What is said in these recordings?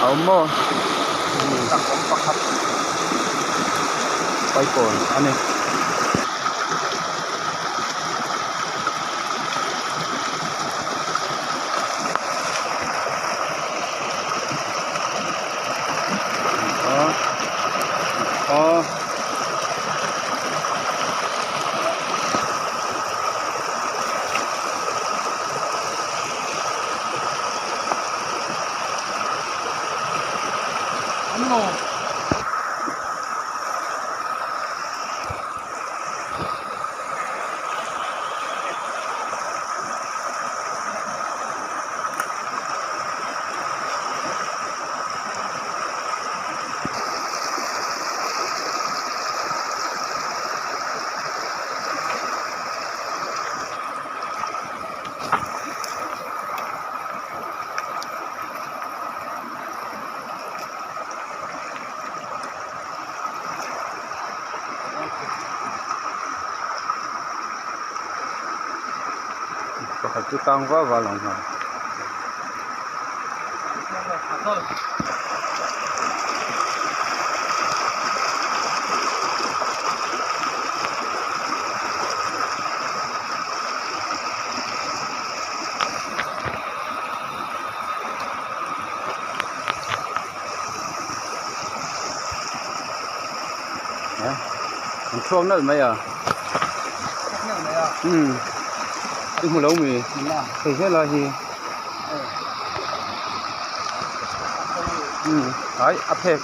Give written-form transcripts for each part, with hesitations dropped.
tao mo Takong pakat. paipon ani oh Ano? pakai tukang apa lang ha ya ang chuông nó mấy à cái mù lâu mì thì thế là gì đấy áp thép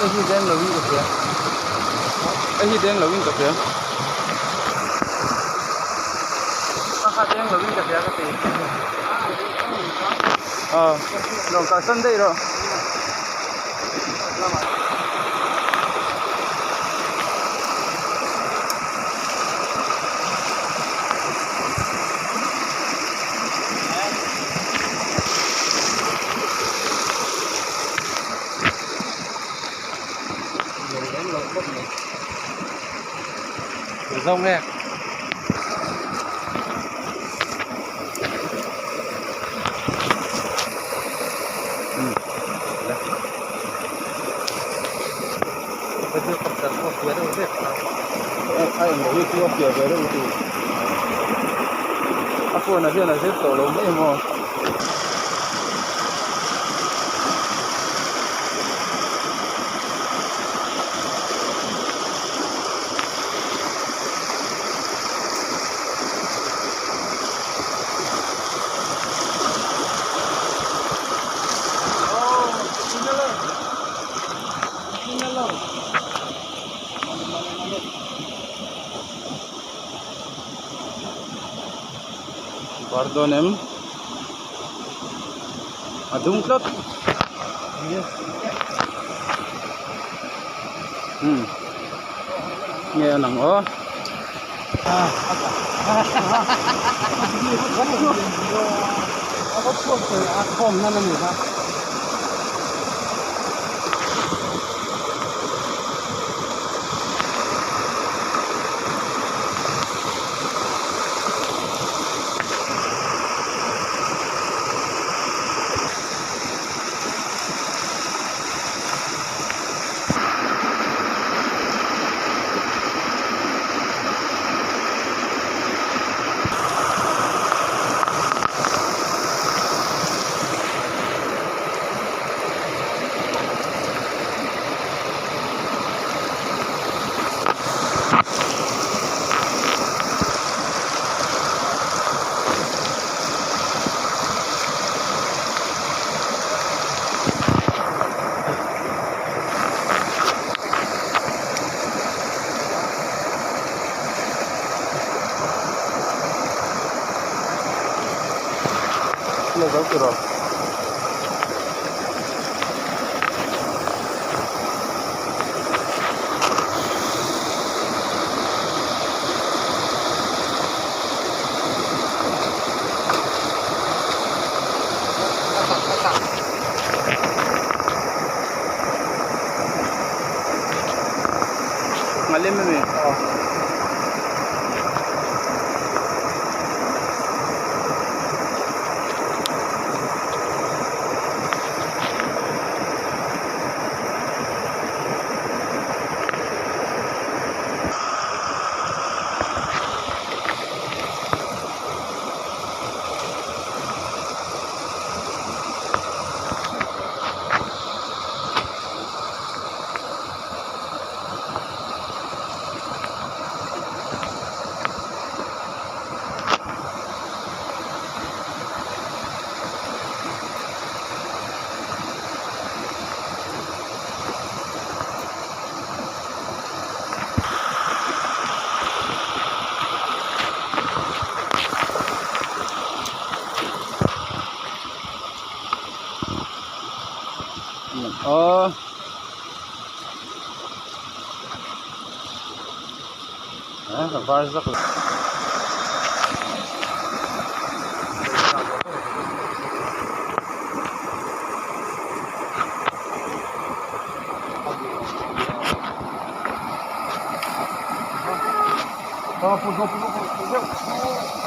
cái gì đen là viên cà phê cái gì đen là viên cà phê cái đen là viên cà phê cái gì rồi cả sân đây rồi rông nè bây giờ tập tần một phía đâu biết ai ngồi đi kia kia về đâu thì aku là xếp tổ lồng mấy mà pardon em adungklot nghe nặng ó có thuốc từ không nên là người ta Legal, Turó. Malim yun eh. Oh. Oh. Varzak. Puso.